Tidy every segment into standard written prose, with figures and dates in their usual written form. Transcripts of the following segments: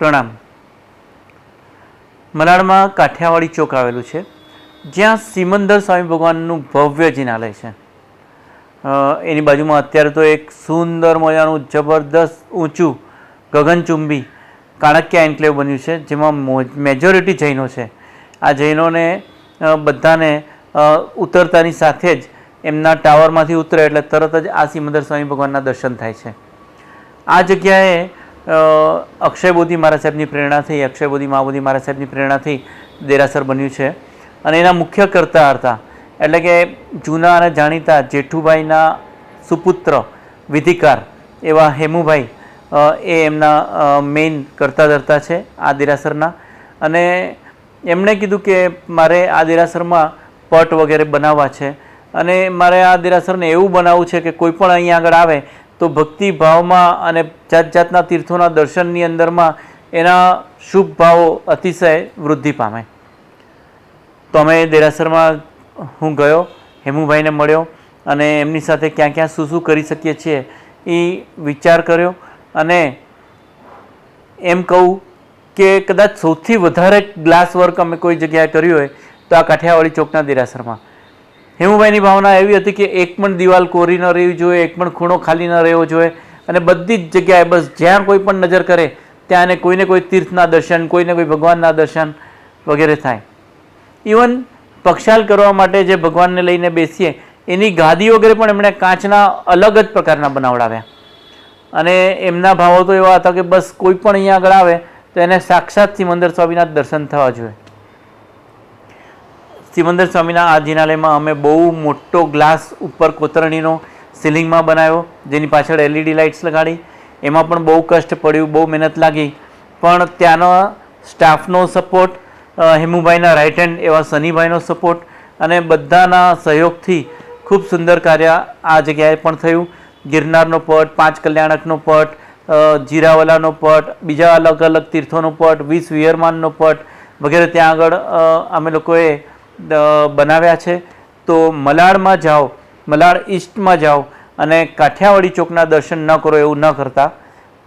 પ્રણામ। મલાડમાં કાઠિયાવાડી ચોક આવેલું છે, જ્યાં સિમંદર સ્વામી ભગવાનનું ભવ્ય જિનાલય છે। એની બાજુમાં અત્યારે તો એક સુંદર મજાનું જબરદસ્ત ઊંચું ગગનચુંબી કાણક્યા એન્કલેવ બન્યું છે, જેમાં મેજોરિટી જૈનો છે। આ જૈનોને બધાને ઉતરતાની સાથે જ એમના ટાવરમાંથી ઉતરે એટલે તરત જ આ સિમંદર સ્વામી ભગવાનના દર્શન થાય છે। આ જગ્યાએ અક્ષયબોધિ મહારાજ સાહેબની પ્રેરણાથી, અક્ષયબોધિ મહાબોધિ મહારાજ સાહેબની પ્રેરણાથી દેરાસર બન્યું છે અને એના મુખ્ય કર્તા હતા એટલે કે જૂના અને જાણીતા જેઠુભાઈના સુપુત્ર વિધિકાર એવા હેમુભાઈ એ એમના મેઇન કર્તા ધર્તા છે આ દેરાસરના। અને એમણે કીધું કે મારે આ દેરાસરમાં પટ વગેરે બનાવવા છે અને મારે આ દેરાસરને એવું બનાવવું છે કે કોઈ પણ અહીંયા આગળ આવે તો ભક્તિ ભાવમાં અને જાત જાતના તીર્થોના દર્શનની અંદરમાં એના શુભ ભાવો અતિશય વૃદ્ધિ પામે। તો અમે દેરાસરમાં હું ગયો, હેમુભાઈને મળ્યો અને એમની સાથે ક્યાં ક્યાં શું શું કરી શકીએ છીએ એ વિચાર કર્યો અને એમ કહું કે કદાચ સૌથી વધારે ગ્લાસ વર્ક અમે કોઈ જગ્યાએ કર્યું હોય તો આ કાઠિયાવાડી ચોકના દેરાસરમાં। હેમુભાઈની ભાવના એવી હતી કે એક પણ દિવાલ કોરી ન રહેવી જોઈએ, એક પણ ખૂણો ખાલી ન રહેવો જોઈએ અને બધી જ જગ્યાએ બસ જ્યાં કોઈ પણ નજર કરે ત્યાં એને કોઈને કોઈ તીર્થના દર્શન, કોઈને કોઈ ભગવાનના દર્શન વગેરે થાય। ઇવન પક્ષાલ કરવા માટે જે ભગવાનને લઈને બેસીએ એની ગાદી વગેરે પણ એમણે કાચના અલગ જ પ્રકારના બનાવડાવ્યા અને એમના ભાવો તો એવા હતા કે બસ કોઈ પણ અહીંયા આગળ આવે તો એને સાક્ષાત સિમંદર સ્વામીના દર્શન થવા જોઈએ। સિમંદર સ્વામીના આ જિનાલયમાં અમે બહુ મોટો ગ્લાસ ઉપર કોતરણીનો સીલિંગમાં બનાવ્યો, જેની પાછળ LED લાઇટ્સ લગાડી। એમાં પણ બહુ કષ્ટ પડ્યું, બહુ મહેનત લાગી, પણ ત્યાંનો સ્ટાફનો સપોર્ટ, હેમુભાઈના રાઇટ હેન્ડ એવા સનીભાઈનો સપોર્ટ અને બધાના સહયોગથી ખૂબ સુંદર કાર્ય આ જગ્યાએ પણ થયું। ગિરનારનો પટ, 5 કલ્યાણકનો પટ, જીરાવલાનો પટ, બીજા અલગ અલગ તીર્થોનો પટ, 20 વિહરમાનનો પટ વગેરે ત્યાં આગળ અમે લોકોએ બનાવ્યા છે। તો મલાડમાં જાઓ, મલાડ ઈસ્ટમાં જાઓ અને કાઠિયાવાડી ચોકના દર્શન ન કરો એવું ન કરતા,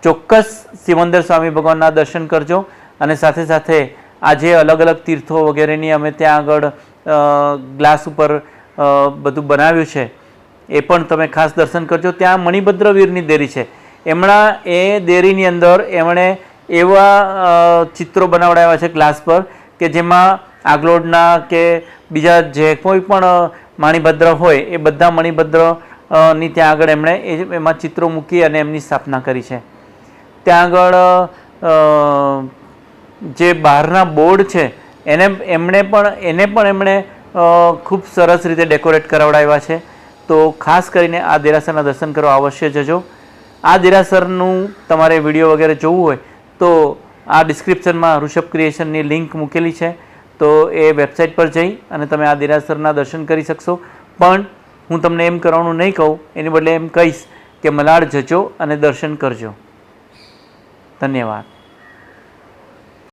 ચોક્કસ સિમંદર સ્વામી ભગવાનના દર્શન કરજો અને સાથે સાથે આજે અલગ અલગ તીર્થો વગેરેની અમે ત્યાં આગળ ગ્લાસ ઉપર બધું બનાવ્યું છે એ પણ તમે ખાસ દર્શન કરજો। ત્યાં મણિભદ્ર વીરની દેરી છે, એમણા એ દેરીની અંદર એમણે એવા ચિત્રો બનાવડાવ્યા છે ગ્લાસ પર કે જેમાં આગલોડના કે બીજા જે કોઈ પણ મણિભદ્ર હોય એ બધા મણિભદ્રની ત્યાં આગળ એમણે એમાં ચિત્રો મૂકી અને એમની સ્થાપના કરી છે। ત્યાં આગળ જે બહારના બોર્ડ છે એને પણ એમણે ખૂબ સરસ રીતે ડેકોરેટ કરાવડાવ્યા છે। તો ખાસ કરીને આ દેરાસરના દર્શન કરવા અવશ્ય જજો। આ દેરાસરનું તમારે વિડીયો વગેરે જોવું હોય તો આ ડિસ્ક્રિપ્શનમાં ઋષભ ક્રિએશનની લિંક મૂકેલી છે, તો એ વેબસાઇટ પર જઈ અને તમે આ દેરાસરના દર્શન કરી શકશો। પણ હું તમને એમ કરવાનું નહીં કહું, એની બદલે એમ કહીશ કે મલાડ જજો અને દર્શન કરજો। ધન્યવાદ।